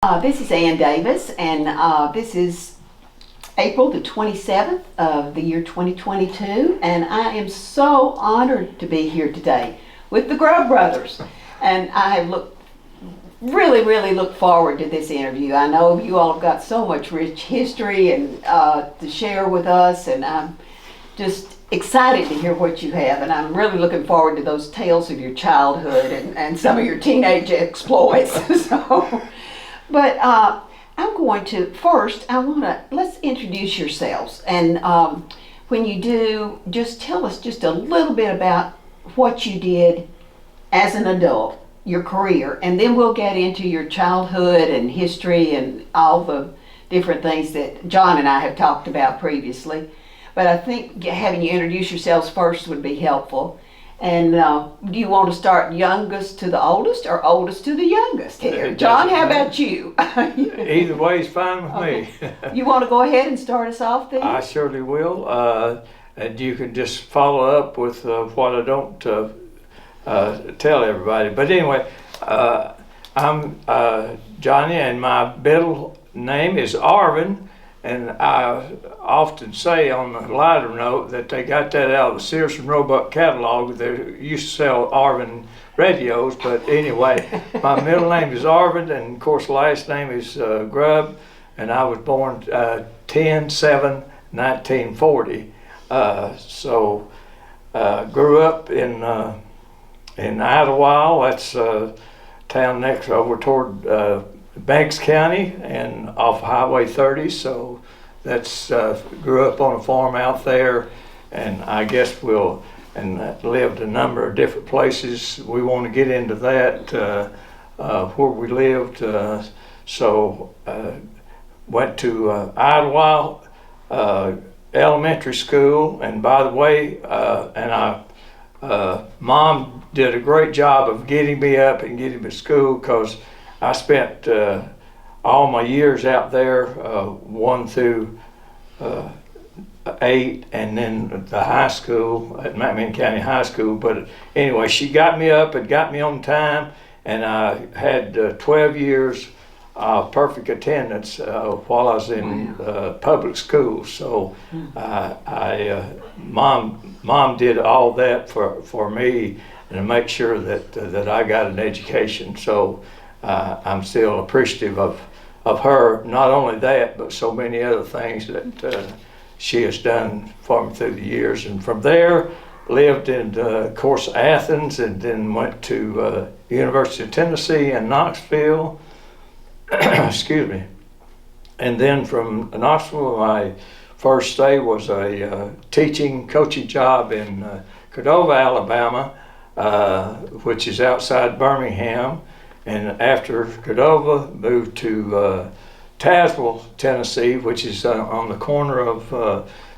This is Ann Davis, and this is April the 27th of the year 2022, and I am so honored to be here today with the Grubb brothers. And I have really look forward to this interview. I know you all have got so much rich history and to share with us, and I'm just excited to hear what you have, and I'm really looking forward to those tales of your childhood and some of your teenage exploits. But I'm going to, first, let's introduce yourselves. And when you do, just tell us just a little bit about what you did as an adult, your career, and then we'll get into your childhood and history and all the different things that John and I have talked about previously. But I think having you introduce yourselves first would be helpful. And do you want to start youngest to the oldest or oldest to the youngest here? John, how about you? Either way is fine with me. You want to go ahead and start us off then? I surely will. And you can just follow up with what I don't tell everybody. But anyway, I'm Johnny, and my middle name is Arvin. And I often say on a lighter note that they got that out of the Sears and Roebuck catalog. They used to sell Arvin radios, but anyway, my middle name is Arvin, and of course last name is Grubb, and I was born 10/7/1940. So grew up in Idlewild. That's a town next over toward Banks County and off Highway 30, so that's grew up on a farm out there, and I guess lived a number of different places. We want to get into that where we lived. So went to Idlewild Elementary School, and by the way, Mom did a great job of getting me up and getting me to school, because I spent all my years out there, 1 through 8, and then the high school at McMinn County High School. But anyway, she got me up and got me on time, and I had 12 years perfect attendance while I was in public school. So Mom did all that for me, and to make sure that I got an education. So I'm still appreciative of her, not only that, but so many other things that she has done for me through the years. And from there, lived in, of course, Athens, and then went to University of Tennessee in Knoxville. Excuse me. And then from Knoxville, my first stay was a coaching job in Cordova, Alabama, which is outside Birmingham. And after Cordova, moved to Tazewell, Tennessee, which is on the corner of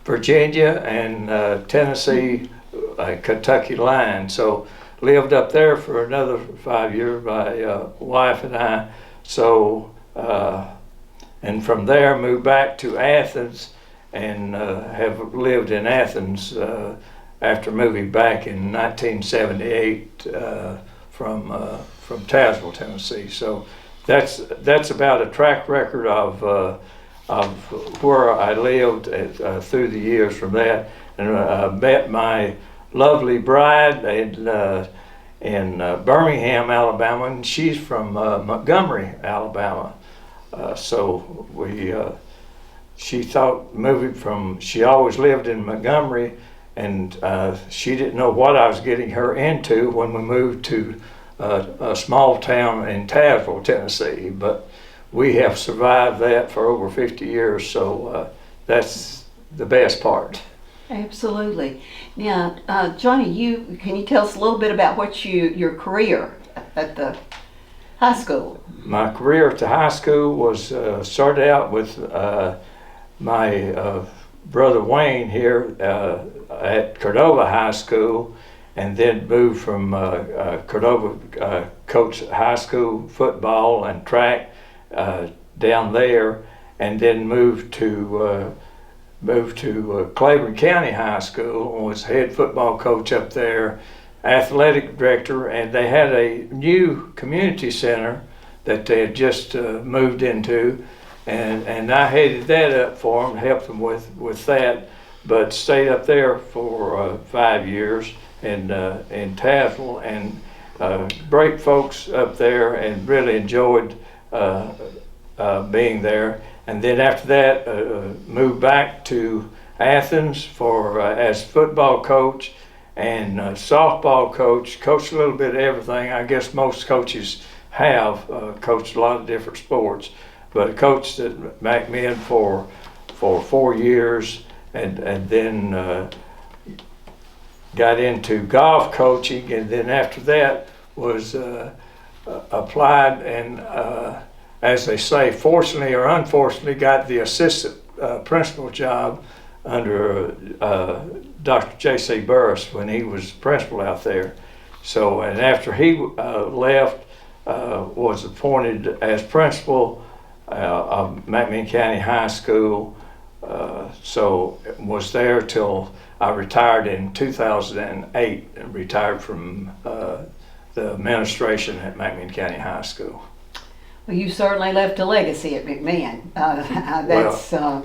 Virginia and Tennessee, Kentucky line. So lived up there for another 5 years, my wife and I. So, and from there moved back to Athens, and have lived in Athens after moving back in 1978 from Tazewell, Tennessee. So that's about a track record of where I lived through the years from that, and met my lovely bride in Birmingham, Alabama, and she's from Montgomery, Alabama. So she thought she always lived in Montgomery, and she didn't know what I was getting her into when we moved to a small town in Tazewell, Tennessee. But we have survived that for over 50 years, so that's the best part. Absolutely. Now, Johnny, can you tell us a little bit about your career at the high school? My career at the high school was started out with my brother Wayne here at Cordova High School, and then moved from Cordova, coached high school football and track down there, and then moved to Claiborne County High School and was head football coach up there, athletic director, and they had a new community center that they had just moved into, and I headed that up for them, helped them with that, but stayed up there for 5 years in Tazewell, and great folks up there, and really enjoyed being there. And then after that, moved back to Athens for as football coach and softball coach. Coached a little bit of everything. I guess most coaches have coached a lot of different sports, but I coached at McMinn for 4 years, and then got into golf coaching, and then after that was applied and, as they say, fortunately or unfortunately, got the assistant principal job under Dr. J.C. Burris when he was principal out there. So, and after he left, was appointed as principal of McMinn County High School. So was there till I retired in 2008, and retired from the administration at McMinn County High School. Well, you certainly left a legacy at McMinn.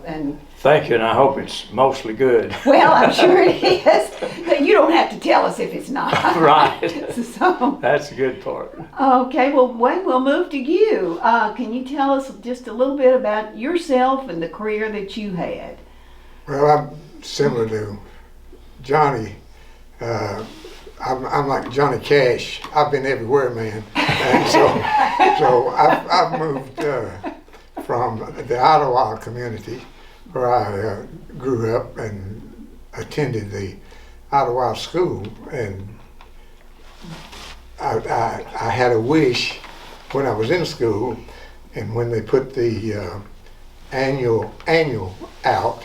And thank you, and I hope it's mostly good. well, I'm sure it is. But you don't have to tell us if it's not. Right. So that's a good part. Okay, well, Wayne, we'll move to you. Can you tell us just a little bit about yourself and the career that you had? Well, I'm similar to Johnny. I'm like Johnny Cash. I've been everywhere, man. And so I've moved from the Ottawa community where I grew up and attended the Ottawa school, and I had a wish when I was in school, and when they put the annual out,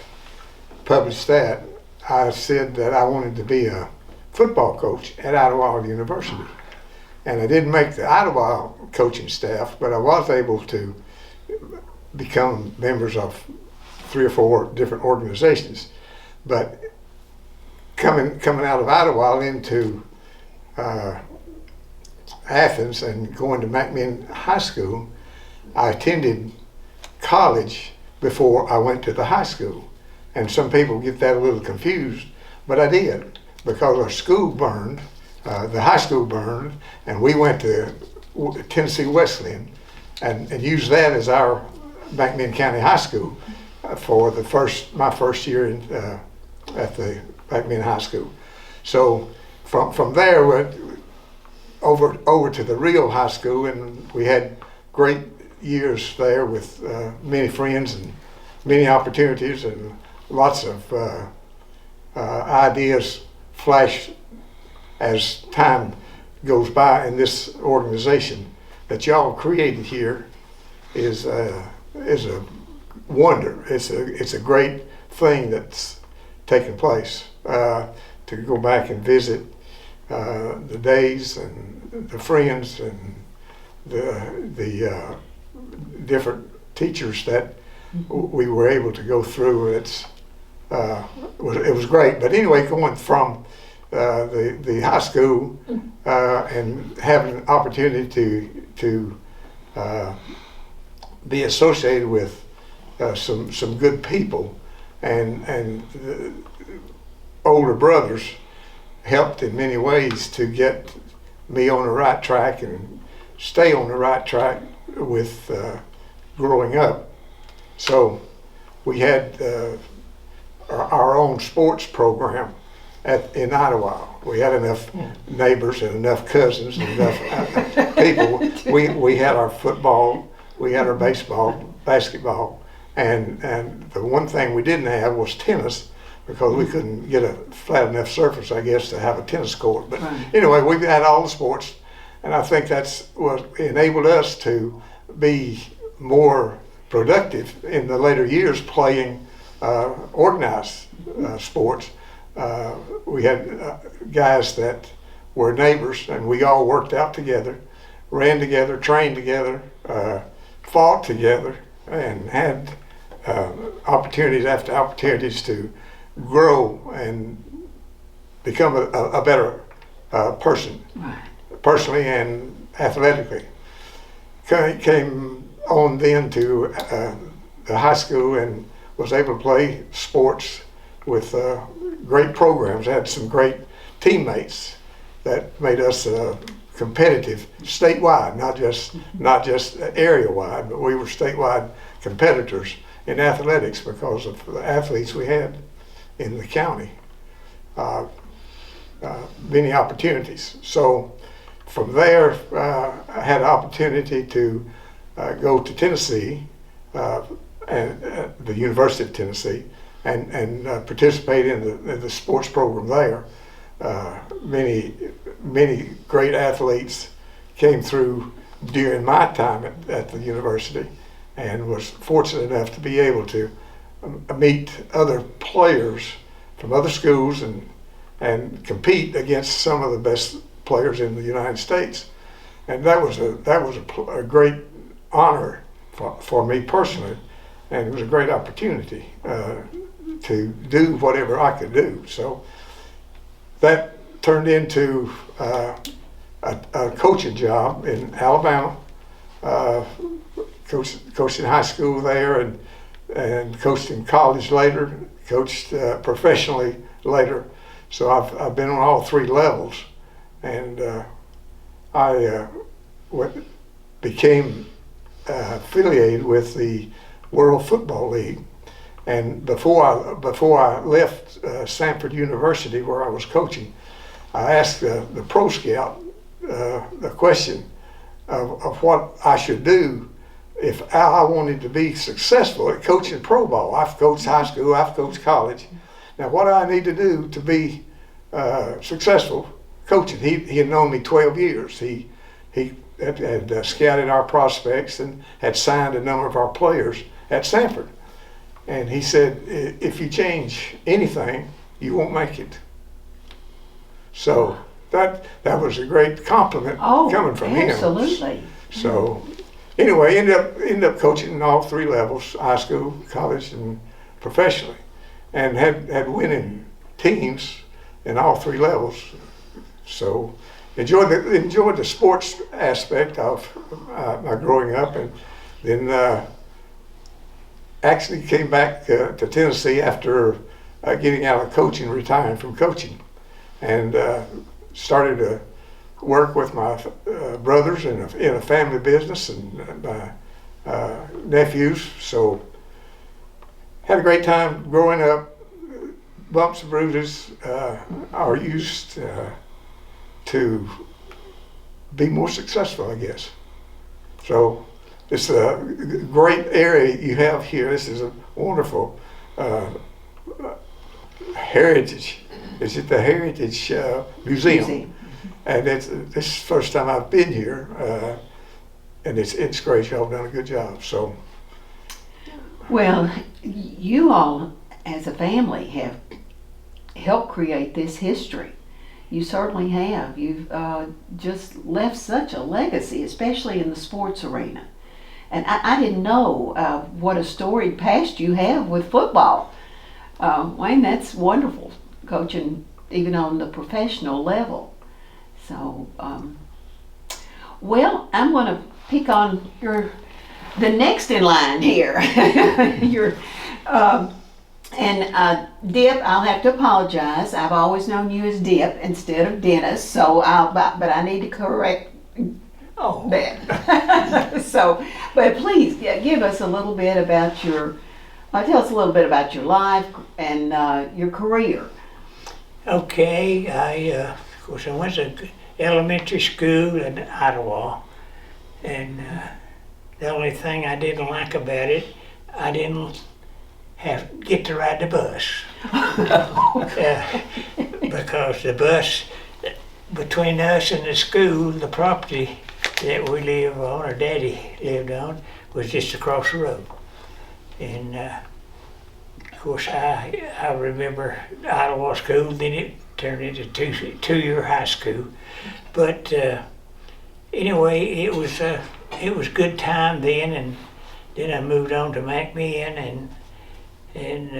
published that, I said that I wanted to be a football coach at Ottawa University. And I didn't make the Ottawa coaching staff, but I was able to become members of 3 or 4 different organizations. But coming out of Ottawa into Athens and going to McMinn High School, I attended college before I went to the high school. And some people get that a little confused, but I did, because our school burned, the high school burned, and we went to Tennessee Wesleyan and used that as our McMinn County High School for my first year at the McMinn High School. So from there, we went over to the real high school, and we had great years there with many friends and many opportunities, and lots of ideas flash as time goes by. And this organization that y'all created here is a wonder. It's a great thing that's taken place. To go back and visit the days and the friends and the different teachers that we were able to go through. It was great. But anyway, going from the high school and having an opportunity to be associated with some good people, and the older brothers helped in many ways to get me on the right track and stay on the right track with growing up. So we had our own sports program in Ottawa. We had enough neighbors and enough cousins and enough people. We had our football, we had our baseball, basketball, and the one thing we didn't have was tennis, because we couldn't get a flat enough surface, I guess, to have a tennis court. But anyway, we had all the sports, and I think that's what enabled us to be more productive in the later years playing organized sports. We had guys that were neighbors, and we all worked out together, ran together, trained together, fought together, and had opportunities after opportunities to grow and become a better person, personally and athletically. came on then to the high school and was able to play sports with great programs. Had some great teammates that made us competitive statewide, not just area wide, but we were statewide competitors in athletics because of the athletes we had in the county. Many opportunities. So from there, I had an opportunity to go to Tennessee, and the University of Tennessee, and participate in the sports program there. Many great athletes came through during my time at the university, and was fortunate enough to be able to meet other players from other schools and compete against some of the best players in the United States. And that was a great honor for me personally, and it was a great opportunity to do whatever I could do. So that turned into a coaching job in Alabama, coached in high school there, and coached in college later, coached professionally later. So I've been on all three levels, and I became affiliated with the World Football League. And before I left Samford University, where I was coaching, I asked the pro scout the question of what I should do if I wanted to be successful at coaching pro ball. I've coached high school, I've coached college. Now, what do I need to do to be successful coaching? He had known me 12 years. He had scouted our prospects and had signed a number of our players at Samford. And he said, if you change anything, you won't make it. So that was a great compliment coming from him. Absolutely. So anyway, ended up coaching in all three levels: high school, college, and professionally, and had winning teams in all three levels. So enjoyed the sports aspect of my growing up, and then actually came back to Tennessee after getting out of coaching, retiring from coaching, and started to work with my brothers in a family business and my nephews. So had a great time growing up. Bumps and bruises are used to be more successful, I guess. So it's a great area you have here. This is a wonderful heritage. Is it the Heritage Museum? And this is the first time I've been here, and it's great. Y'all have done a good job. So, well, you all as a family have helped create this history. You certainly have. You've just left such a legacy, especially in the sports arena. And I didn't know what a storied past you have with football. Wayne, that's wonderful, coaching even on the professional level. So, well, I'm going to pick on the next in line here. Dip, I'll have to apologize. I've always known you as Dip instead of Dennis, so but I need to correct that. So, but please give us a little bit about tell us a little bit about your life and your career. Okay, of course, I went to elementary school in Ottawa, and the only thing I didn't like about it, I didn't get to ride the bus. Because the bus, between us and the school, the property that we live on, or Daddy lived on, was just across the road. And of course, I remember Ottawa school, then it turned into two-year high school. But anyway, it was good time then, and then I moved on to McMinn, and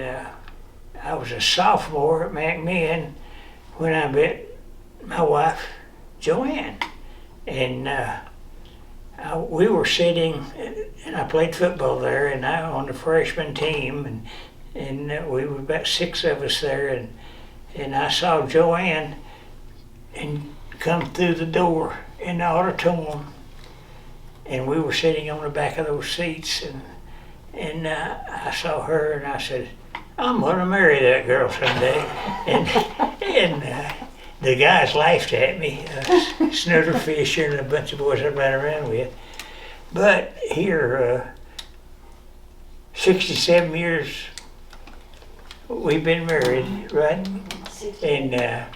I was a sophomore at McMinn when I met my wife, Joanne. And we were sitting, and I played football there, and I on the freshman team, and we were about 6 of us there, and I saw Joanne and come through the door in the auditorium, and we were sitting on the back of those seats, and I saw her, and I said, I'm gonna marry that girl someday, and the guys laughed at me, Snooter Fisher and a bunch of boys I ran around with. But here, 67 years we've been married, right? And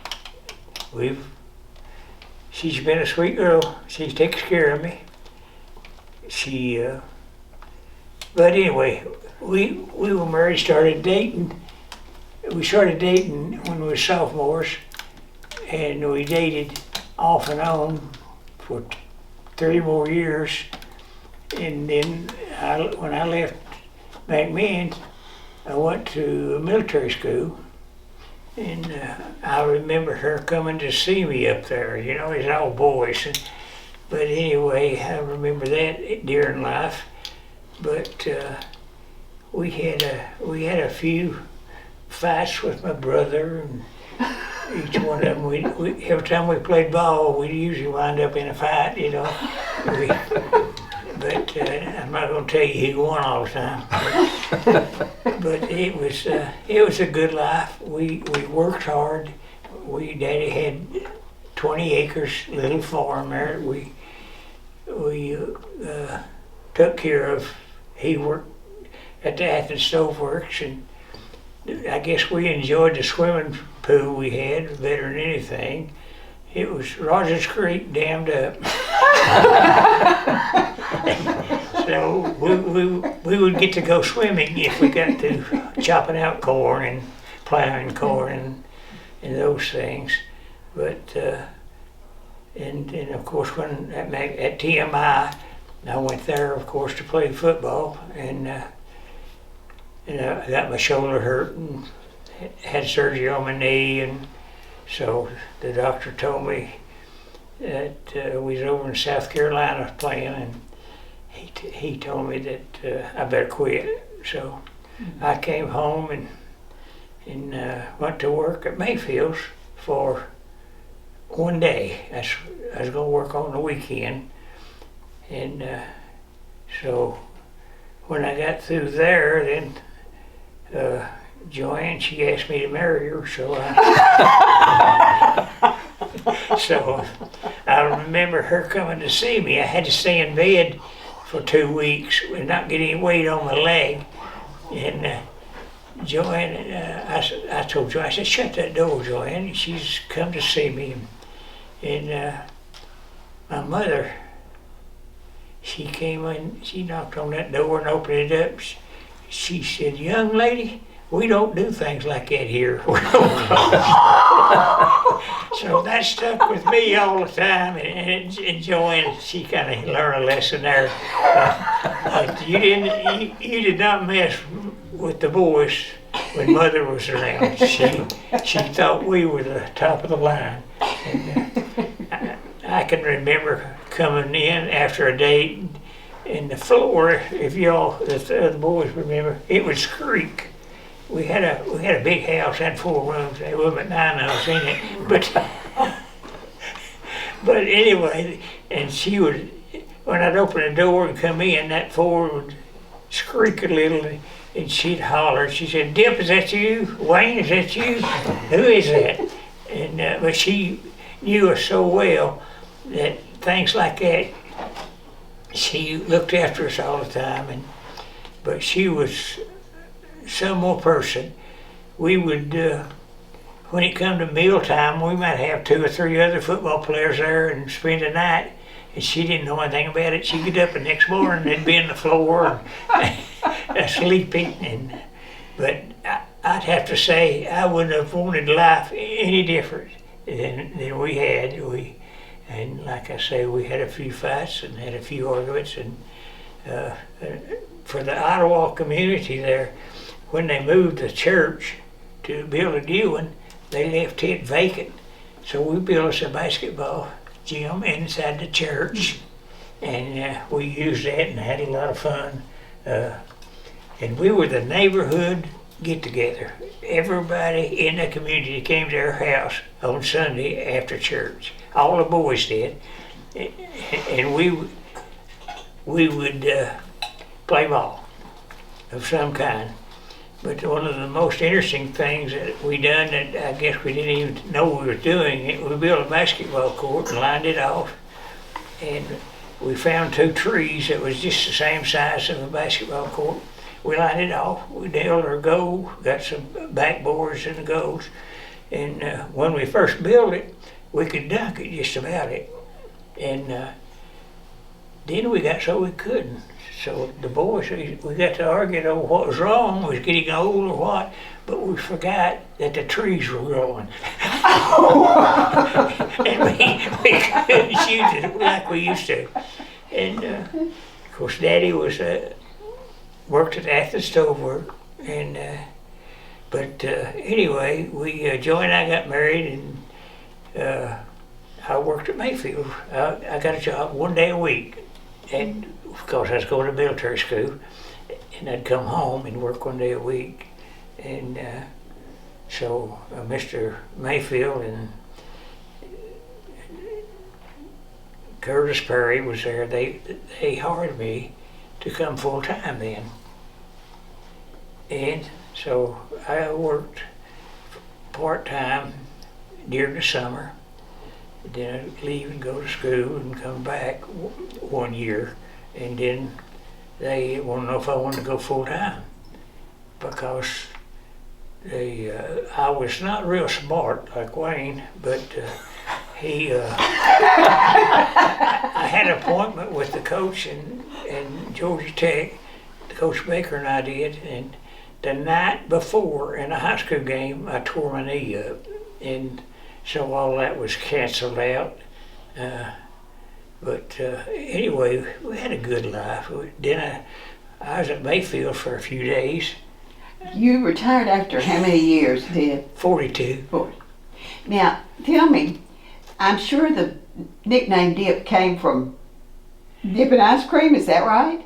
she's been a sweet girl. She takes care of me. But anyway, we were married, started dating. We started dating when we were sophomores, and we dated off and on for 30 more years. And then when I left McMinn, I went to military school, and I remember her coming to see me up there. You know, it's all boys. But anyway, I remember that during life. But we had a few fights with my brother, and each one of them, every time we played ball, we'd usually wind up in a fight, you know. But I'm not going to tell you who won all the time. But it was a good life. We worked hard. Daddy had 20 acres, little farm there. We took care of. He worked at the Athens Stove Works, and I guess we enjoyed the swimming pool we had better than anything. It was Rogers Creek dammed up. So we would get to go swimming if we got to chopping out corn and plowing corn and those things. But and of course when at TMI, I went there of course to play football, and I got my shoulder hurt and had surgery on my knee, and so the doctor told me that we was over in South Carolina playing, and he told me that I better quit. So I came home and went to work at Mayfield's for one day. I was going to work on the weekend, and so when I got through there, then Joanne, she asked me to marry her, so I remember her coming to see me. I had to stay in bed for 2 weeks and not get any weight on my leg. And Joanne, I told Joanne, I said, shut that door, Joanne. She's come to see me. And my mother, she came in, she knocked on that door and opened it up. She said, young lady, we don't do things like that here. So that stuck with me all the time, and Joanne, she kind of learned a lesson there. But you did not mess with the boys when Mother was around. She thought we were the top of the line. And, I can remember coming in after a date, and the floor, if y'all, the boys remember, it would creak. We had a big house, had 4 rooms. There wasn't 9 of us in it, but anyway, and she would, when I'd open the door and come in, that floor would squeak a little, and she'd holler. She said, "Dip, is that you? Wayne, is that you? Who is that?" And but she knew us so well that things like that, she looked after us all the time, but she was some more person. We would, when it come to mealtime, we might have 2 or 3 other football players there and spend the night, and she didn't know anything about it. She'd get up the next morning and they'd be on the floor sleeping. But I'd have to say I wouldn't have wanted life any different than we had. And like I say, we had a few fights and had a few arguments. And for the Ottawa community there, when they moved the church to build a new one, they left it vacant. So we built us a basketball gym inside the church. and we used that and had a lot of fun. And we were the neighborhood get-together. Everybody in the community came to our house on Sunday after church. All the boys did, and we would play ball of some kind. But one of the most interesting things that we done that I guess we didn't even know we were doing it, we built a basketball court and lined it off, and we found 2 trees that was just the same size of a basketball court. We lined it off, we nailed our goal, got some backboards in the goals, and when we first built it, we could dunk it just about it. And then we got so we couldn't. So the boys, we got to arguing over what was wrong, was getting old or what, but we forgot that the trees were growing. And we couldn't shoot it like we used to. And of course Daddy was worked at Athens Stovework, and but anyway, Joy and I got married, and I worked at Mayfield. I got a job 1 day a week, and of course I was going to military school, and I'd come home and work 1 day a week, and so Mr. Mayfield and Curtis Perry was there. They hired me to come full time then, and so I worked part time during the summer. Then I'd leave and go to school and come back 1 year, and then they wanted to know if I wanted to go full time, because I was not real smart like Wayne, but I had an appointment with the coach in Georgia Tech, Coach Baker and I did, and the night before in a high school game I tore my knee up, and so all that was canceled out. But anyway, we had a good life. Then I was at Mayfield for a few days. You retired after how many years, Did? 42. 40. Now, tell me, I'm sure the nickname Dip came from dipping ice cream, is that right?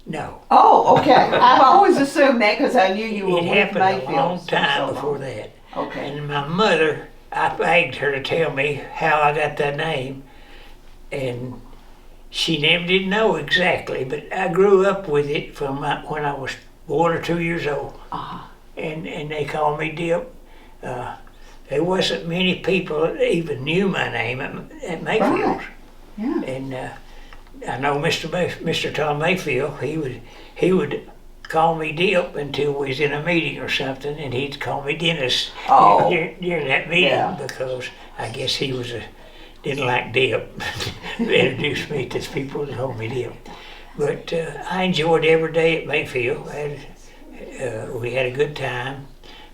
No. Oh, okay. I've always assumed that because I knew you were It with happened Mayfield. a long time so before long. that. Okay. And my mother, I begged her to tell me how I got that name, and she never did know exactly, but I grew up with it from when I was 1 or 2 years old, Uh-huh. and they called me Dip. There wasn't many people that even knew my name at Mayfield. Right. Yeah. And I know Mr. Tom Mayfield, he would call me Dip until we was in a meeting or something, and he'd call me Dennis Oh. during that meeting, Yeah. because I guess he didn't like Dip. Introduced me to people that called me Dip. But I enjoyed every day at Mayfield. We had a good time.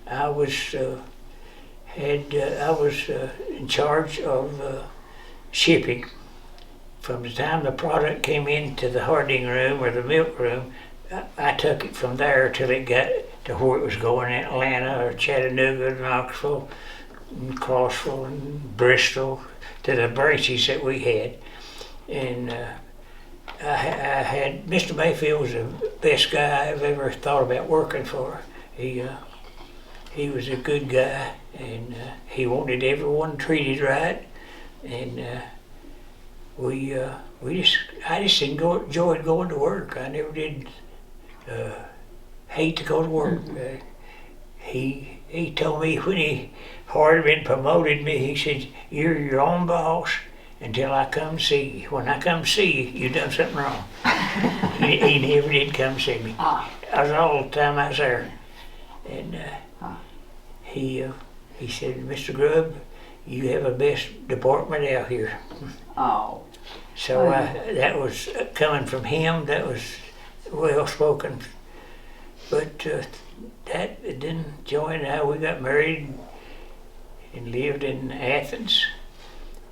I was in charge of shipping. From the time the product came into the hardening room or the milk room, I took it from there till it got to where it was going in Atlanta or Chattanooga, Knoxville, and Crossville, and Bristol, to the branches that we had. And I had Mr. Mayfield was the best guy I've ever thought about working for. He was a good guy, and he wanted everyone treated right, and I just enjoyed going to work. I never did hate to go to work. He told me when he hired me and promoted me, he said, "You're your own boss until I come see you. When I come see you, you done something wrong." He never did come see me. Ah. I was all the time I was there. And he said, "Mr. Grubb, you have the best department out here." Oh. So that was coming from him. That was well spoken. But then Joy and I, we got married and lived in Athens.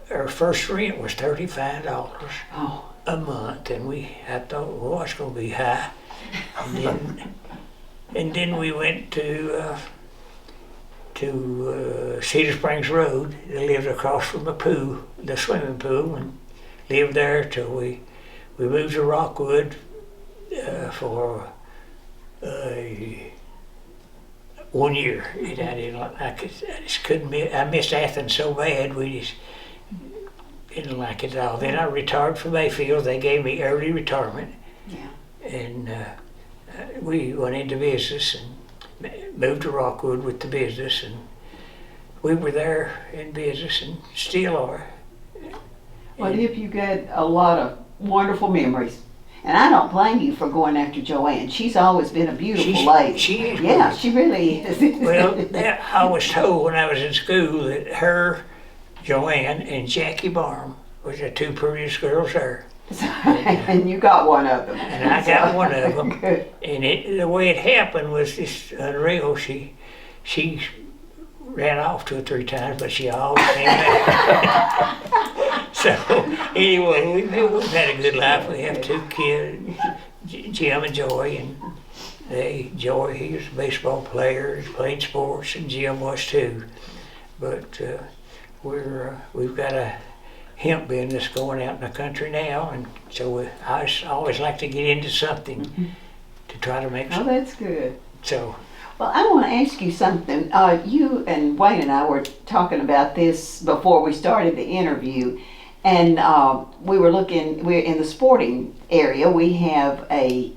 Our first rent was $35 Oh. a month, and I thought, well, it's going to be high. And then we went to Cedar Springs Road. They lived across from the pool, the swimming pool, and lived there till we we moved to Rockwood for 1 year. And I just couldn't miss. I missed Athens so bad. We just didn't like it at all. Then I retired from Mayfield. They gave me early retirement. Yeah. And we went into business and moved to Rockwood with the business, and we were there in business and still are. Well, Dip, you got a lot of wonderful memories. And I don't blame you for going after Joanne. She's always been a beautiful lady. She is. Yeah, she really is. Well, I was told when I was in school that her, Joanne, and Jackie Barham was the two prettiest girls there. And you got one of them. And I got one of them. Good. And the way it happened was just unreal. She ran off 2 or 3 times, but she always came back. So anyway, we've had a good life. We have 2 kids, Jim and Joy, and Joy, he was a baseball player, he played sports, and Jim was too. But we've got a hemp business going out in the country now, and so I always like to get into something to try to make. Oh, that's good. So. Well, I want to ask you something. You and Wayne and I were talking about this before we started the interview, and we're in the sporting area. We have a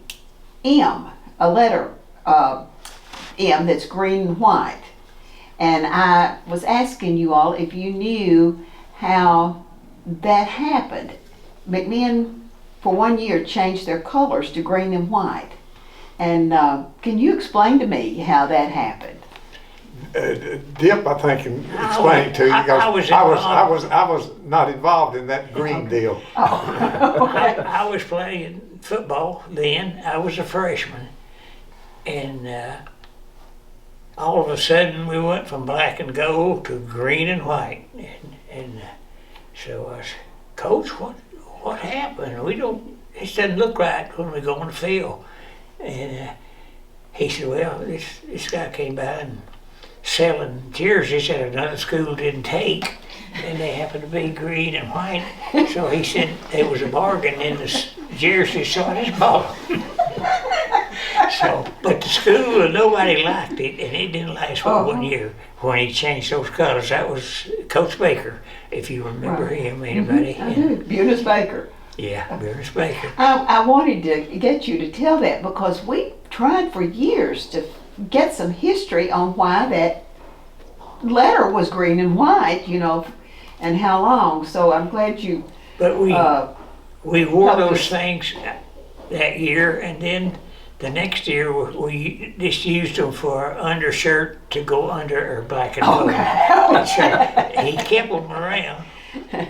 letter M that's green and white, and I was asking you all if you knew how that happened. McMinn, for 1 year, changed their colors to green and white. And can you explain to me how that happened? Dip, I think, can explain it to you because I was not involved in that green deal. Oh. I was playing football then. I was a freshman, and all of a sudden we went from black and gold to green and white. And so I said, "Coach, what happened? It doesn't look right when we go on the field." And he said, "Well, this guy came by and selling jerseys that another school didn't take, and they happened to be green and white. So he said there was a bargain in the jersey, so I just bought them." But the school, nobody liked it, and it didn't last but 1 year when he changed those colors. That was Coach Baker, if you remember him, anybody. I do. Bunis Baker. Yeah, Bunis Baker. I wanted to get you to tell that because we tried for years to get some history on why that letter was green and white, and how long. So I'm glad you. But we wore those us. things that year, and then the next year we just used them for undershirt to go under or black and gold. So he kept them around. Yeah.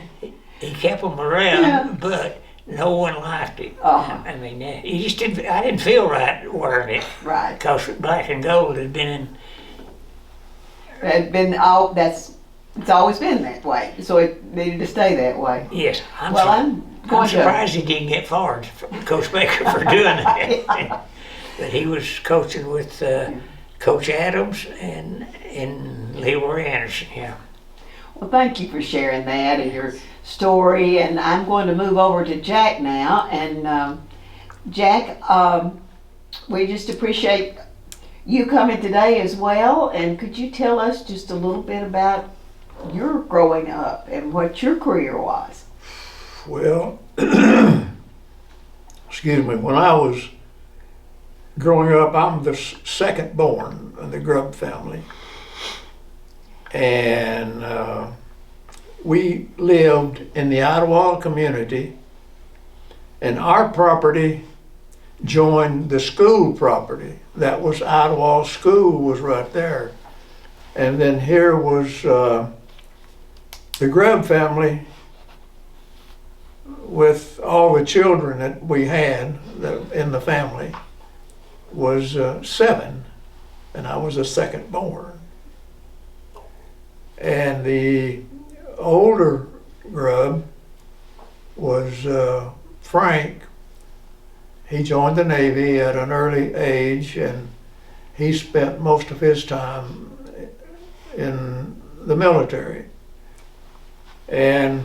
But no one liked it. Uh-huh. I mean, he just didn't. I didn't feel right wearing it. Right. Because black and gold had been in. It's always been that way. So it needed to stay that way. Yes, I'm going surprised he didn't get fired, Coach Baker, for doing that. But he was coaching with Coach Adams and Leroy Anderson. Yeah. Well, thank you for sharing that and your story. And I'm going to move over to Jack now. And Jack, we just appreciate you coming today as well. And could you tell us just a little bit about your growing up and what your career was? Well, excuse me, when I was growing up, I'm the second born in the Grubb family. And we lived in the Idlewild community, and our property joined the school property. That was Idlewild School was right there. And then here was the Grubb family with all the children that we had in the family was 7, and I was the second born. And the older Grubb was Frank. He joined the Navy at an early age, and he spent most of his time in the military. And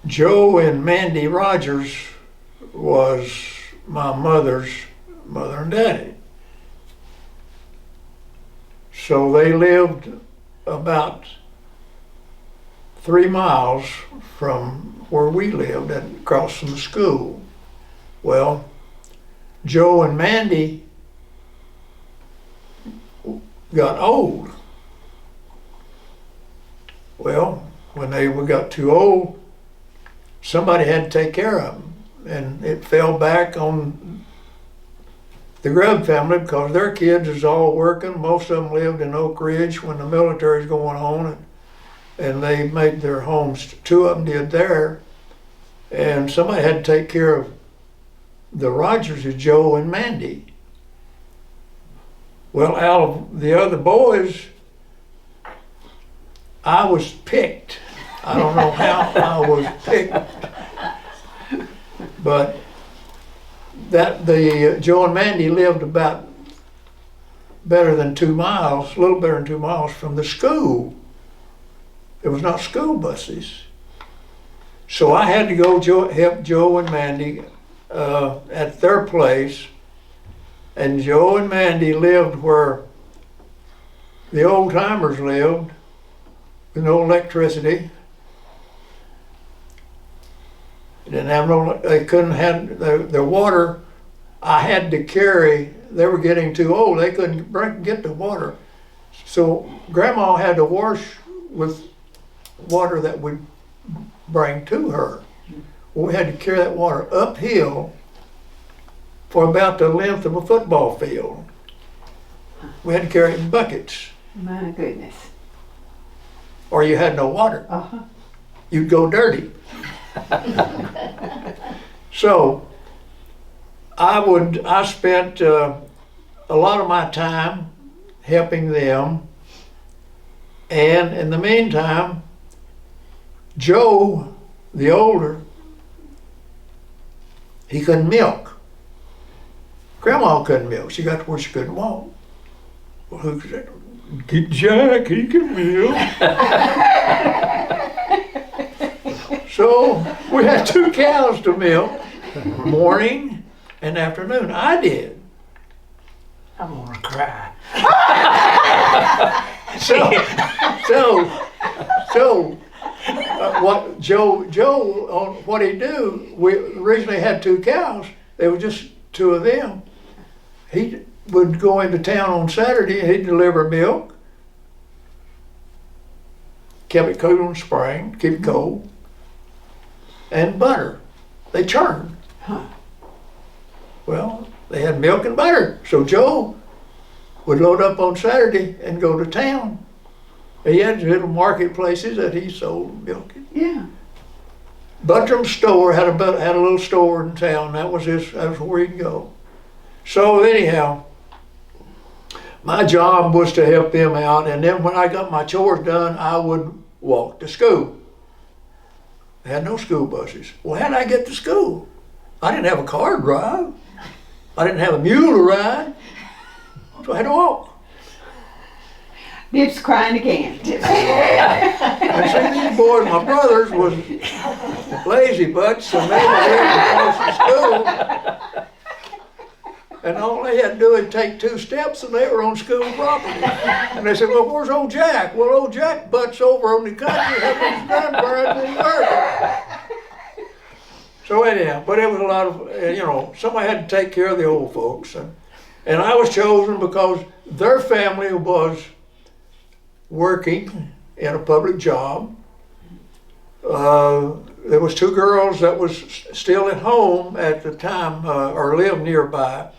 Joe and Mandy Rogers was my mother's mother and daddy. So they lived about 3 miles from where we lived, across from the school. Well, Joe and Mandy got old. Well, when they got too old, somebody had to take care of them, and it fell back on the Grubb family because their kids was all working. Most of them lived in Oak Ridge when the military was going on, and they made their homes. 2 of them did there, and somebody had to take care of the Rogers, Joe and Mandy. Well, out of the other boys, I was picked. I don't know how I was picked, but the Joe and Mandy lived about better than 2 miles, a little better than 2 miles from the school. There was not school buses. So I had to go help Joe and Mandy at their place. And Joe and Mandy lived where the old timers lived, with no electricity. They didn't have they couldn't have their water. I had to carry. They were getting too old. They couldn't get the water. So Grandma had to wash with water that we bring to her. Well, we had to carry that water uphill for about the length of a football field. We had to carry it in buckets, My goodness. or you had no water. Uh-huh. You'd go dirty. So I spent a lot of my time helping them, and in the meantime, Joe, the older, he couldn't milk. Grandma couldn't milk. She got to where she couldn't walk. Well, who said, "Get Jack, he can milk." So we had 2 cows to milk, morning and afternoon. I did. I'm gonna cry. What Joe on what he do? We originally had 2 cows. There were just 2 of them. He would go into town on Saturday and he'd deliver milk. Kept it cool in the spring, keep it cold, and butter. They churned. Huh. Well, they had milk and butter. So Joe would load up on Saturday and go to town. He had little marketplaces that he sold milk in. Yeah. Buttram's store had a little store in town. That was where he'd go. So anyhow, my job was to help them out, and then when I got my chores done, I would walk to school. They had no school buses. Well, how did I get to school? I didn't have a car to drive. I didn't have a mule to ride. So I had to walk. Dib's crying again. And see, these boys, my brothers, was lazy butts, and they were here to school. And all they had to do is take 2 steps and they were on school property. And they said, "Well, where's old Jack?" "Well, old Jack butts over on the country having his grandparents in America." So anyhow, but it was a lot of, somebody had to take care of the old folks. And I was chosen because their family was working in a public job. There was 2 girls that was still at home at the time, or lived nearby.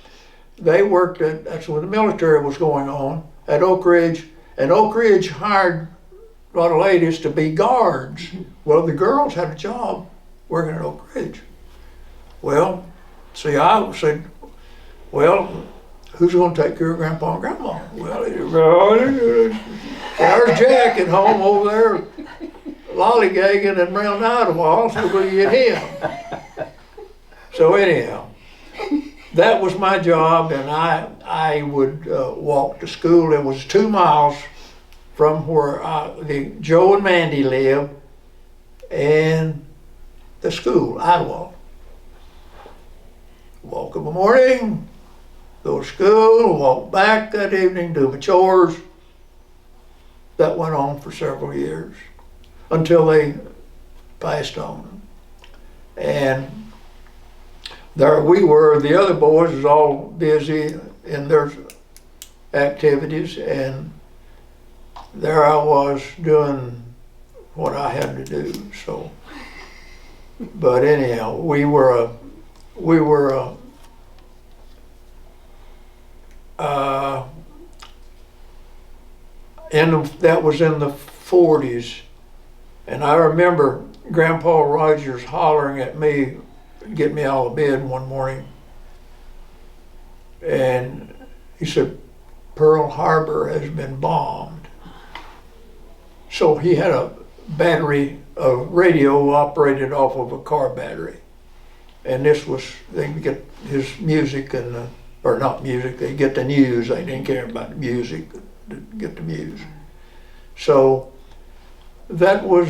They worked that's when the military was going on, at Oak Ridge. And Oak Ridge hired a lot of ladies to be guards. Well, the girls had a job working at Oak Ridge. Well, see, I said, "Well, who's going to take care of Grandpa and Grandma?" Well, there's Jack at home over there lollygagging and round Idlewild, so we'll get him. So anyhow, that was my job, and I would walk to school. It was 2 miles from where Joe and Mandy lived, and the school, Idlewild. Walk in the morning, go to school, walk back that evening, do my chores. That went on for several years until they passed on. And there we were, the other boys was all busy in their activities, and there I was doing what I had to do. So, but anyhow, that was in the 40s, and I remember Grandpa Rogers hollering at me, get me out of bed one morning, and he said, Pearl Harbor has been bombed. So he had a battery, a radio operated off of a car battery. And this was, they could get his music and, or not music, they get the news. They didn't care about the music, to get the news. So that was,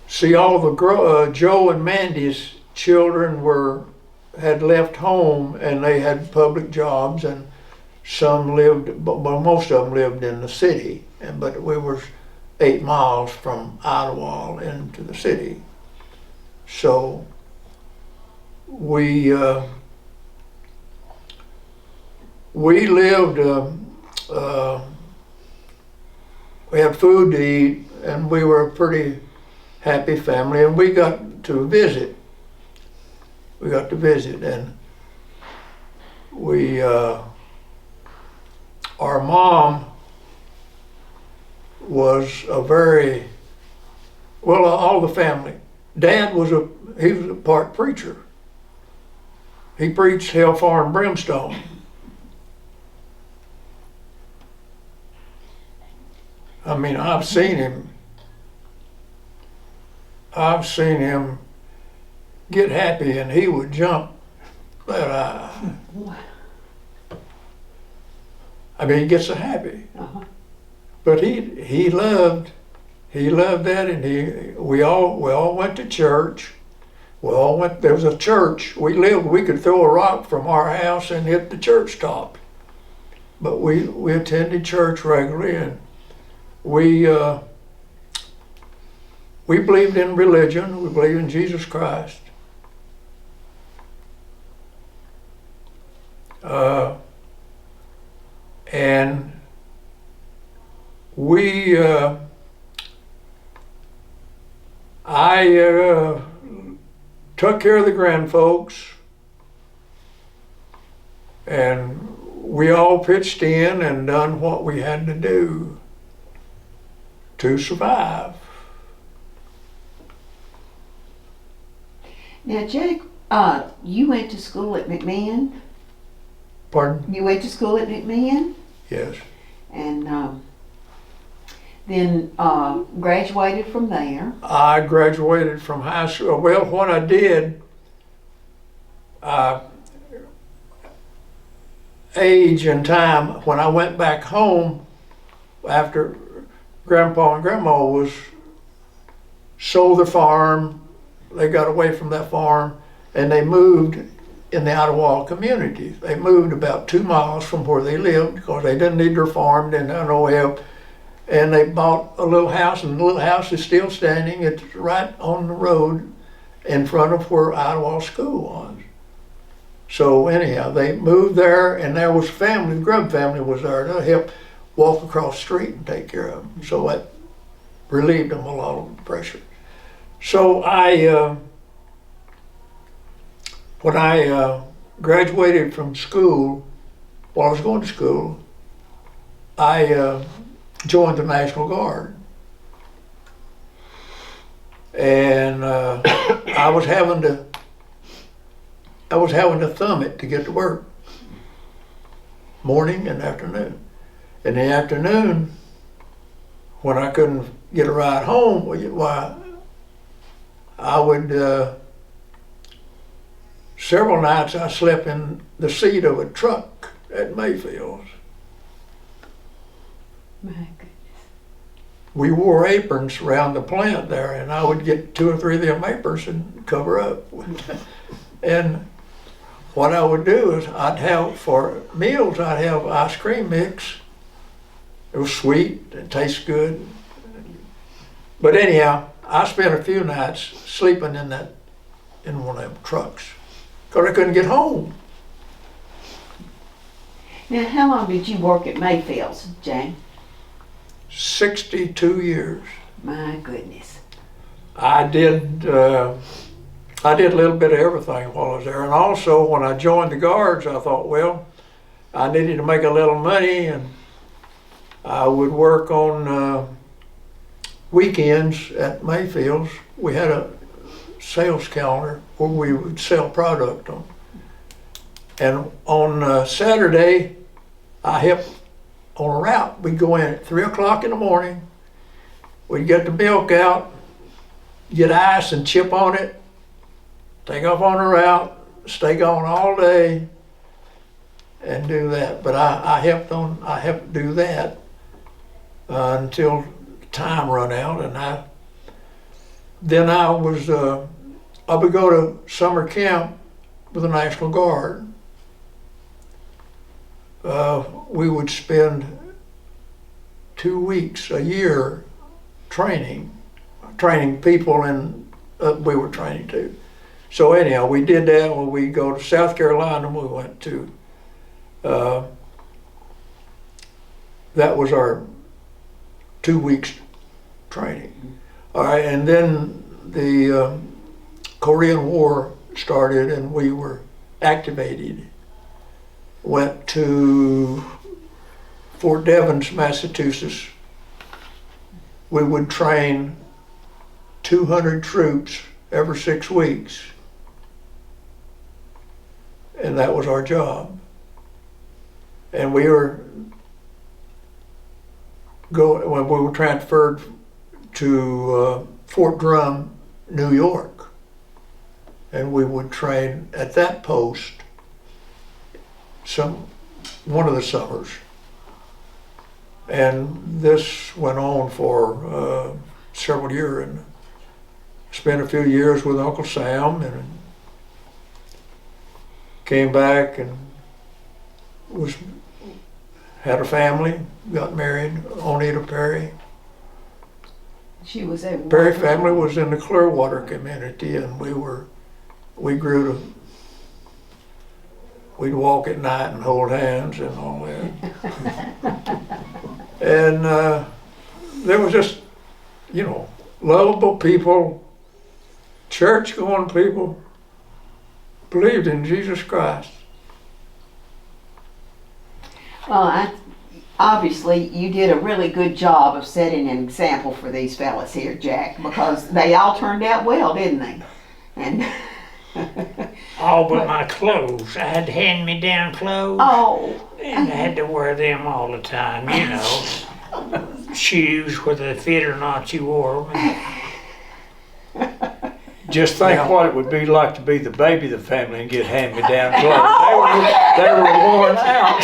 see, all the Joe and Mandy's children had left home, and they had public jobs, and some lived, well, most of them lived in the city, but we were 8 miles from Idlewild into the city. So we lived, we had food to eat, and we were a pretty happy family, and we got to visit. And our mom was a very, well, all the family. Dad was he was a part preacher. He preached hellfire and brimstone. I mean, I've seen him get happy, and he would jump. But I mean, he gets so happy. Uh-huh. But he loved that, and we all went to church. There was a church. We could throw a rock from our house and hit the church top. But we attended church regularly, and we believed in religion. We believed in Jesus Christ. And I took care of the grandfolks, and we all pitched in and done what we had to do to survive. Now, Jake, you went to school at McMahon? Pardon? You went to school at McMahon? Yes. And then graduated from there. I graduated from high school. Well, what I did, age and time, when I went back home after Grandpa and Grandma sold the farm, they got away from that farm, and they moved in the Idlewild community. They moved about 2 miles from where they lived because they didn't need their farm, didn't have no help. And they bought a little house, and the little house is still standing. It's right on the road in front of where Idlewild School was. So anyhow, they moved there, and there was family, the Grubb family was there to help walk across the street and take care of them. So that relieved them a lot of pressure. So when I graduated from school, while I was going to school, I joined the National Guard. And I was having to thumb it to get to work, morning and afternoon. In the afternoon, when I couldn't get a ride home, why, I would, several nights I slept in the seat of a truck at Mayfield's. My goodness. we wore aprons around the plant there, and I would get 2 or 3 of them aprons and cover up. And what I would do is I'd have, for meals, I'd have ice cream mix. It was sweet, it tastes good. But anyhow, I spent a few nights sleeping in one of them trucks, because I couldn't get home. Now, how long did you work at Mayfield's, Jane? 62 years. My goodness. I did a little bit of everything while I was there. And also, when I joined the Guards, I thought, well, I needed to make a little money, and I would work on weekends at Mayfield's. We had a sales calendar where we would sell product on. And on Saturday, I helped on a route. We'd go in at 3 o'clock in the morning. We'd get the milk out, get ice and chip on it, take off on the route, stay gone all day, and do that. But I helped do that until time run out, and I would go to summer camp with the National Guard. We would spend 2 weeks a year training people, and we were training too. So anyhow, we did that when we go to South Carolina. We went to, that was our 2 weeks training. All right, and then the Korean War started and we were activated. Went to Fort Devens, Massachusetts. We would train 200 troops every 6 weeks. And that was our job. And when we were transferred to Fort Drum, New York, and we would train at that post one of the summers. And this went on for several years, and spent a few years with Uncle Sam, and came back and had a family, got married, Onita Perry. She was a Perry family was in the Clearwater community, and we'd walk at night and hold hands and all that. And there was just, lovable people, church-going people, believed in Jesus Christ. Well, obviously, you did a really good job of setting an example for these fellas here, Jack, because they all turned out well, didn't they? And All but my clothes. I had hand-me-down clothes. oh, And I had to wear them all the time, Shoes, whether they fit or not, you wore them. Just think what it would be like to be the baby of the family and get hand-me-down clothes. They were worn out.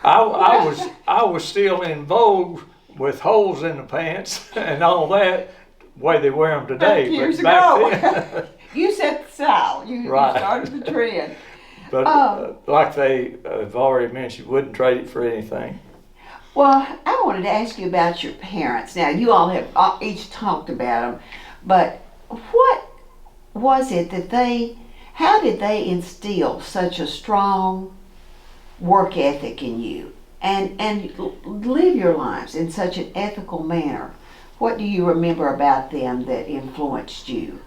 I was still in vogue with holes in the pants and all that, the way they wear them today. years but back ago. then, You set the style. You Right. started the trend. but like they have already mentioned, wouldn't trade it for anything. Well, I wanted to ask you about your parents. Now, you all have each talked about them, but what was it that how did they instill such a strong work ethic in you and live your lives in such an ethical manner? What do you remember about them that influenced you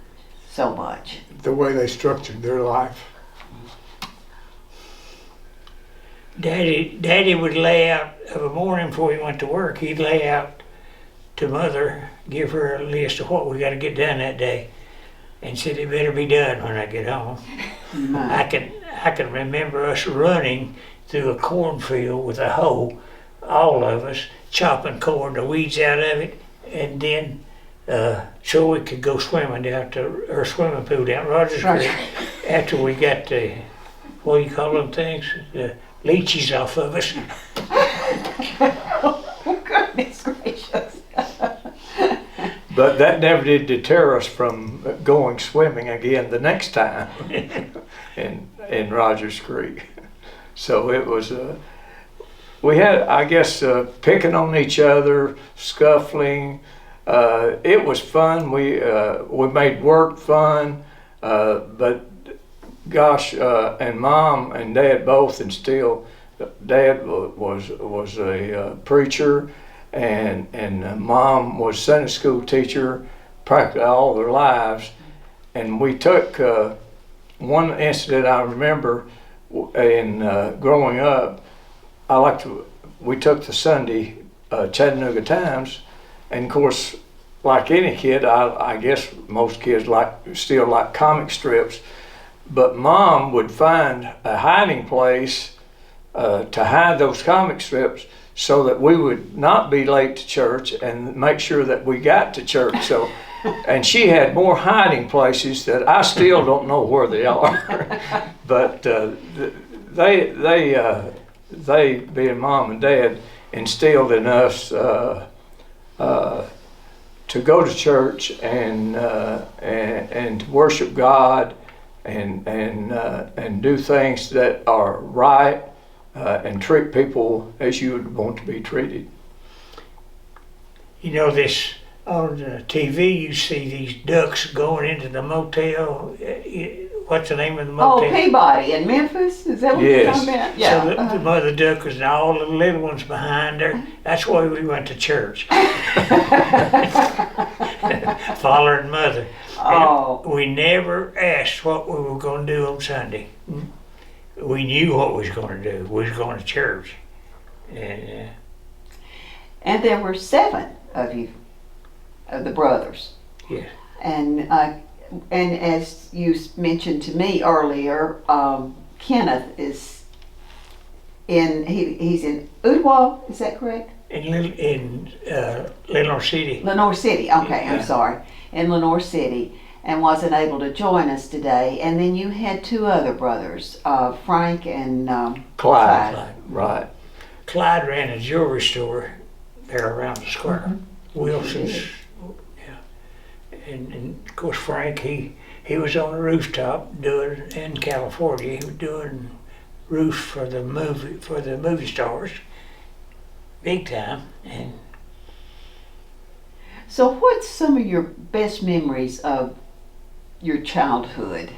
so much? The way they structured their life. Daddy would lay out of a morning before he went to work. He'd lay out to Mother, give her a list of what we got to get done that day, and said it better be done when I get home. I can remember us running through a cornfield with a hoe, all of us chopping corn, the weeds out of it, and then so we could go swimming down to our swimming pool down Rogers Creek after we got the, what do you call them things, the leeches off of us. Goodness gracious. But that never did deter us from going swimming again the next time in Rogers Creek. So it was, we had, I guess, picking on each other, scuffling. It was fun. We made work fun, but gosh, and Mom and Dad both instilled. Dad was a preacher. And Mom was Sunday school teacher practically all their lives. And we took one incident I remember in growing up. We took the Sunday Chattanooga Times, and of course, like any kid, I guess most kids still like comic strips. But Mom would find a hiding place to hide those comic strips, so that we would not be late to church and make sure that we got to church. So, and she had more hiding places that I still don't know where they are. But they, being Mom and Dad, instilled in us to go to church and to worship God and do things that are right. And treat people as you would want to be treated. You know, this on the TV, you see these ducks going into the motel. What's the name of the motel? Oh, Peabody in Memphis? Is that what you're talking about? Yeah. So the mother duck was and all the little ones behind her. That's why we went to church. Following mother. Oh. And we never asked what we were going to do on Sunday. We knew what we was going to do. We was going to church. And there were 7 of you, of the brothers. yeah. And as you mentioned to me earlier, Kenneth is he's in Ooltewah, is that correct? In Lenore City. Lenore City, okay, Yeah. I'm sorry. In Lenore City, and wasn't able to join us today. And then you had 2 other brothers, Frank and Clyde. Right. Clyde ran a jewelry store there around the square. Wilson's. Yeah. And of course Frank, he was on the rooftop doing in California. He was doing roofs for the movie stars, big time. And So what's some of your best memories of your childhood?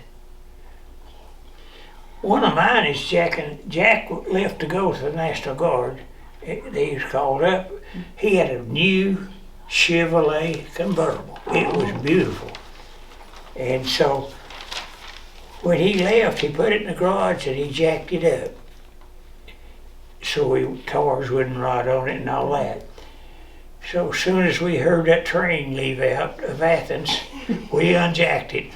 one of mine is Jack left to go to the National Guard. He was called up. He had a new Chevrolet convertible. It was beautiful. And so when he left, he put it in the garage and he jacked it up so cars wouldn't ride on it and all that. So as soon as we heard that train leave out of Athens, we unjacked it.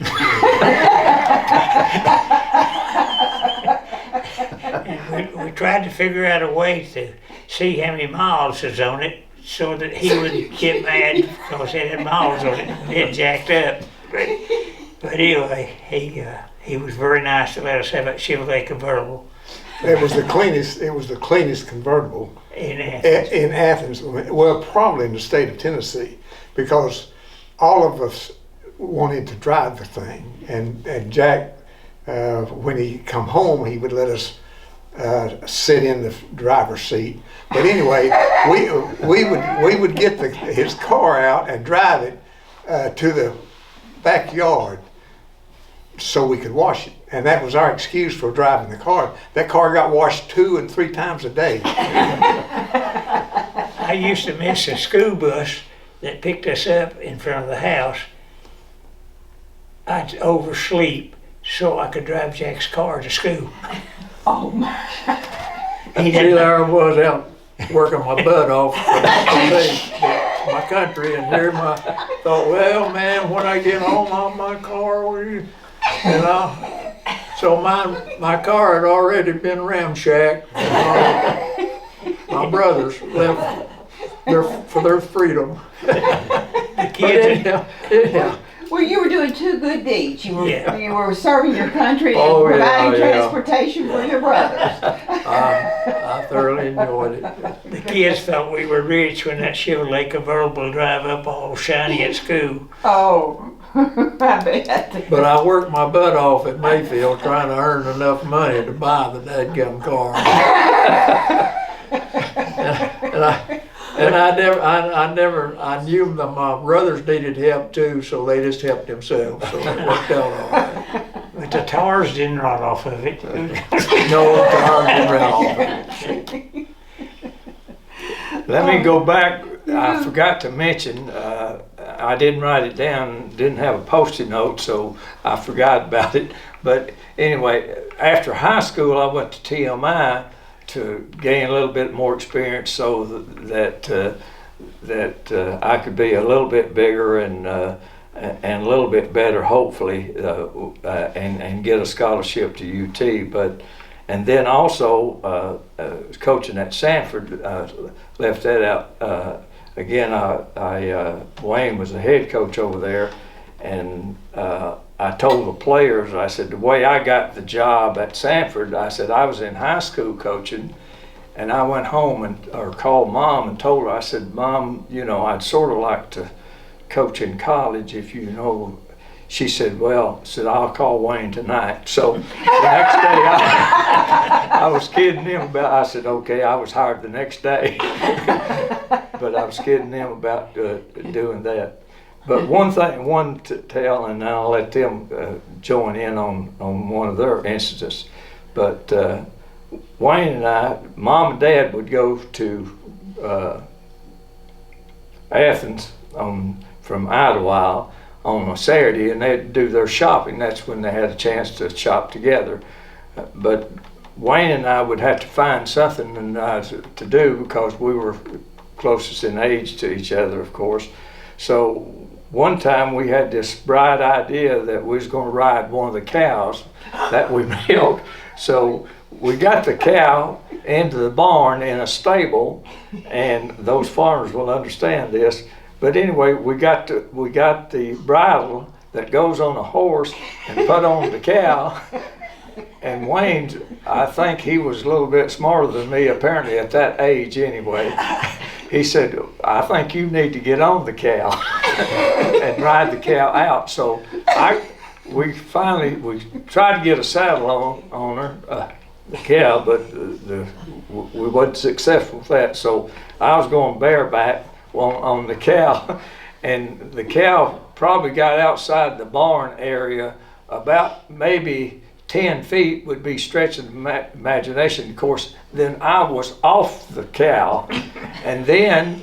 And we tried to figure out a way to see how many miles was on it so that he would get mad because it had miles on it and it jacked up. But anyway, he was very nice to let us have a Chevrolet convertible. It was the cleanest convertible In Athens. in Athens. Well, probably in the state of Tennessee, because all of us wanted to drive the thing, and Jack, when he come home, he would let us sit in the driver's seat. But anyway, we would get his car out and drive it to the backyard so we could wash it. And that was our excuse for driving the car. That car got washed 2 and 3 times a day. I used to miss a school bus that picked us up in front of the house. I'd oversleep so I could drive Jack's car to school. Oh my. He See, didn't, there I was out working my butt off for my country, and here thought, well, man, when I get home on my car, so my car had already been ramshacked. My brothers left for their freedom. the But kids, anyhow, Well, you were doing two good deeds. Yeah. You were serving your country and Oh, yeah, providing yeah. transportation for your brothers. I thoroughly enjoyed it. The kids thought we were rich when that Chevrolet convertible drive up all shiny at school. Oh, I bet. But I worked my butt off at Mayfield trying to earn enough money to buy the dadgum car. I knew that my brothers needed help too, so they just helped themselves. So it worked out all right. But the tars didn't run off of it. No, the car didn't run off it. Let me go back. I forgot to mention, I didn't write it down, didn't have a post-it note, so I forgot about it. But anyway, after high school, I went to TMI to gain a little bit more experience so that I could be a little bit bigger and a little bit better, hopefully, and get a scholarship to UT. And then also coaching at Sanford, left that out. Again, Wayne was the head coach over there, and I told the players, I said, the way I got the job at Sanford, I said, I was in high school coaching, and I went home or called Mom and told her, I said, Mom, I'd sort of like to coach in college if you know. She said, I'll call Wayne tonight. So the next day, I was kidding him about, I said, okay, I was hired the next day. But I was kidding him about doing that. But one to tell, and I'll let them join in on one of their incidents. But Wayne and I, Mom and Dad would go to Athens from Idlewild on a Saturday, and they'd do their shopping. That's when they had a chance to shop together. But Wayne and I would have to find something to do because we were closest in age to each other, of course. So one time we had this bright idea that we was going to ride one of the cows that we milked. So we got the cow into the barn in a stable, and those farmers will understand this. But anyway, we got the bridle that goes on a horse and put on the cow. And Wayne, I think he was a little bit smarter than me, apparently at that age anyway. He said, I think you need to get on the cow and ride the cow out. So we tried to get a saddle on her, the cow, but we wasn't successful with that. So I was going bareback on the cow, and the cow probably got outside the barn area about maybe 10 feet would be stretching the imagination. Of course, then I was off the cow, and then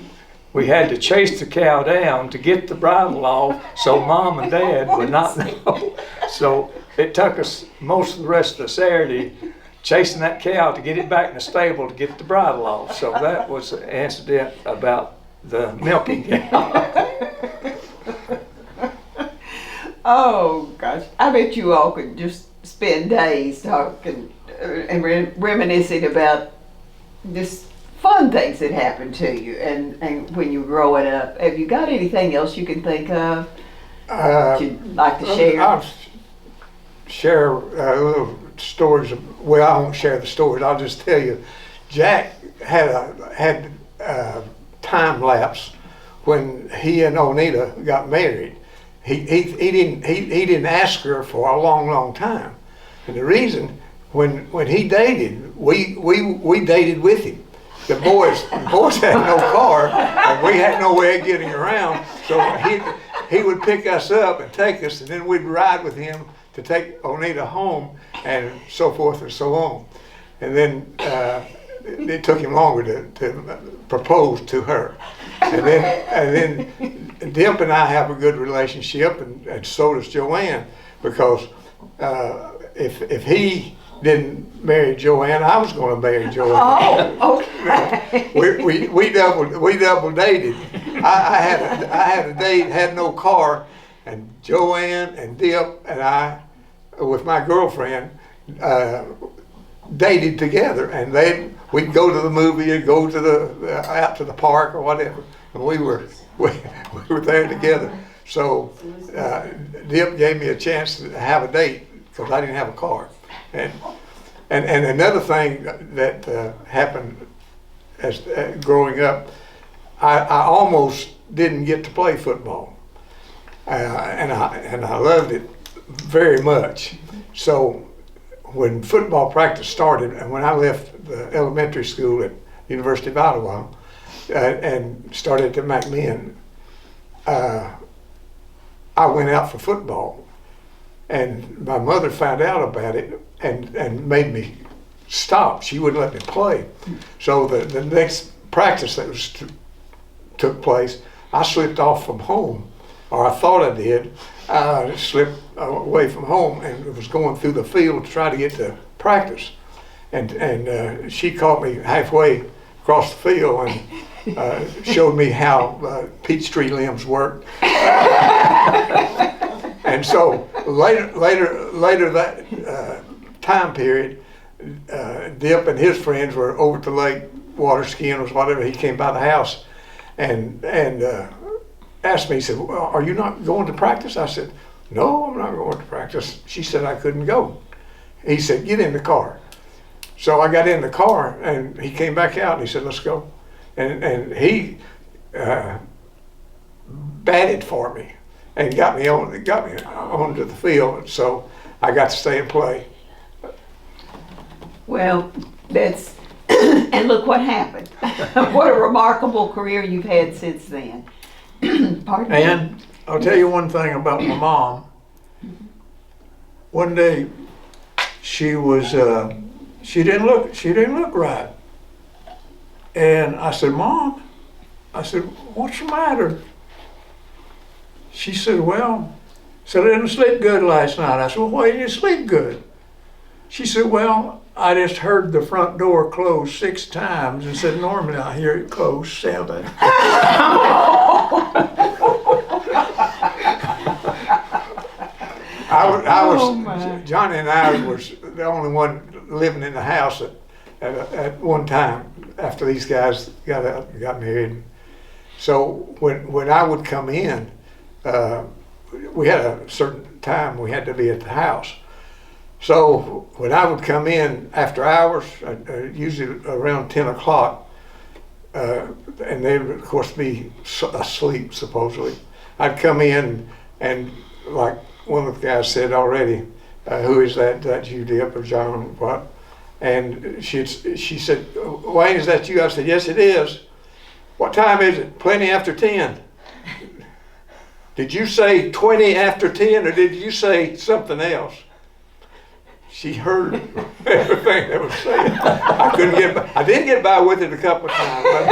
we had to chase the cow down to get the bridle off so Mom and Dad would not know. So it took us most of the rest of the Saturday chasing that cow to get it back in the stable to get the bridle off. So that was an incident about the milking cow. Oh gosh, I bet you all could just spend days talking and reminiscing about just fun things that happened to you and when you were growing up. Have you got anything else you can think of that you'd like to share? I'll share little stories. Well, I won't share the stories. I'll just tell you, Jack had a time lapse when he and Onita got married. He didn't ask her for a long time, and the reason when he dated, we dated with him. The boys had no car, and we had no way of getting around. So he would pick us up and take us, and then we'd ride with him to take Onita home, and so forth and so on. And then it took him longer to propose to her. And then Dimp and I have a good relationship, and so does Joanne, because if he didn't marry Joanne, I was going to marry Joanne. Oh, okay. we double dated. I had a date, had no car, and Joanne and Dip and I, with my girlfriend, dated together, and we'd go to the movie or go to out to the park or whatever, and we were there together. So Dip gave me a chance to have a date because I didn't have a car. And another thing that happened as growing up, I almost didn't get to play football, and I loved it very much. So when football practice started, and when I left the elementary school at University of Ottawa and started at McMinn, I went out for football, and my mother found out about it and made me stop. She wouldn't let me play. So the next practice that took place, I slipped off from home, or I thought I did. I slipped away from home and was going through the field to try to get to practice. And she caught me halfway across the field and showed me how peach tree limbs worked. And so later that time period, Dip and his friends were over at the lake water skiing or whatever. He came by the house and asked me, he said, well, are you not going to practice? I said, no, I'm not going to practice. She said I couldn't go. He said, get in the car. So I got in the car and he came back out and he said, let's go. And he batted for me and got me onto the field. So I got to stay and play. Well, that's, and look what happened. What a remarkable career you've had since then. Pardon me? And I'll tell you one thing about my mom. One day, she didn't look right. And I said, Mom, what's the matter? She said, well, I didn't sleep good last night. I said, well, why didn't you sleep good? She said, well, I just heard the front door close 6 times and said, normally I hear it close 7. Johnny and I was the only one living in the house at one time after these guys got out and got married. So when I would come in, we had a certain time we had to be at the house. So when I would come in after hours, usually around 10 o'clock, and they would of course be asleep supposedly, I'd come in and like one of the guys said already, who is that? That you, Dip, or John, what? And she said, Wayne, is that you? I said, yes, it is. What time is it? Plenty after 10. Did you say 20 after 10 or did you say something else? She heard everything that was said. I did get by with it a couple of times, but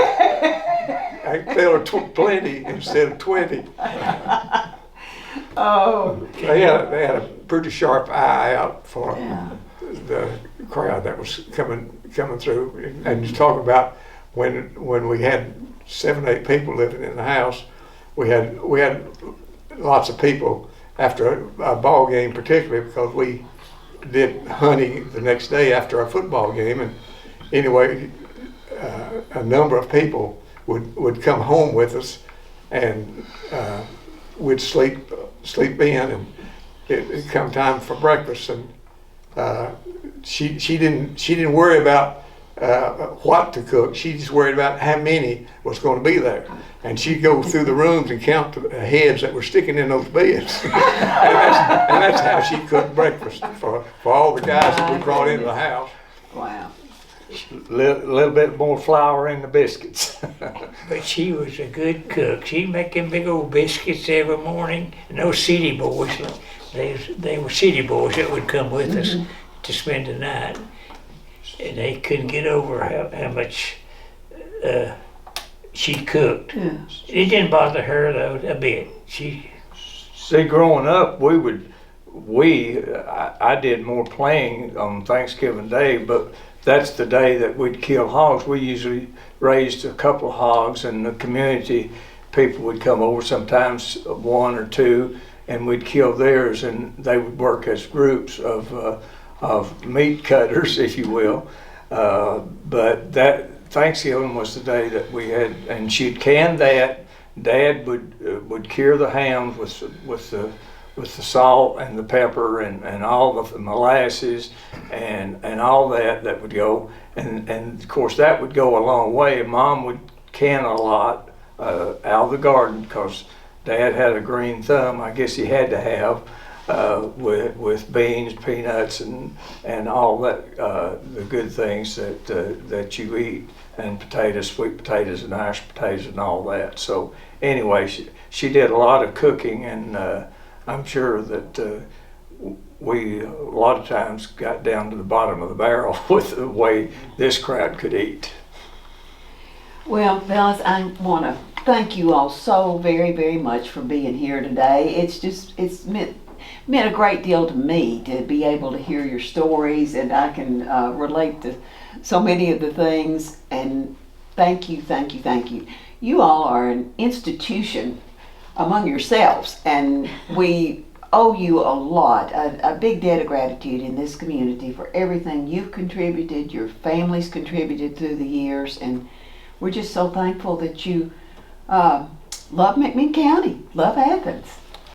I tell her plenty instead of 20. Oh. They had a pretty sharp eye out for the crowd that was coming through. And you talk about when we had 7, 8 people living in the house, we had lots of people after a ball game, particularly because we did hunting the next day after our football game. And anyway, a number of people would come home with us, and we'd sleep in, and it'd come time for breakfast. And she didn't worry about what to cook. She just worried about how many was going to be there. And she'd go through the rooms and count the heads that were sticking in those beds. and that's how she cooked breakfast for all the guys that we brought into the house. Wow. Little bit more flour in the biscuits. But she was a good cook. She'd make them big old biscuits every morning. And those city boys, they were city boys that would come with us to spend the night. And they couldn't get over how much she cooked. Yeah. It didn't bother her though a bit. See, growing up, I did more playing on Thanksgiving Day, but that's the day that we'd kill hogs. We usually raised a couple of hogs, and the community people would come over, sometimes 1 or 2, and we'd kill theirs, and they would work as groups of meat cutters, if you will. But that Thanksgiving was the day that we had, and she'd can that. Dad would would cure the hams with the salt and the pepper and all the molasses and all that would go, and of course that would go a long way. Mom would can a lot out of the garden because Dad had a green thumb. I guess he had to have with beans, peanuts, and all that the good things that you eat, and potatoes, sweet potatoes and Irish potatoes and all that. So anyway, she did a lot of cooking, and I'm sure that we a lot of times got down to the bottom of the barrel with the way this crowd could eat. Well, fellas, I want to thank you all so very, very much for being here today. It's meant a great deal to me to be able to hear your stories, and I can relate to so many of the things. And thank you, thank you, thank you. You all are an institution among yourselves, and we owe you a lot, a big debt of gratitude in this community for everything you've contributed, your family's contributed through the years, and we're just so thankful that you love McMinn County, love Athens.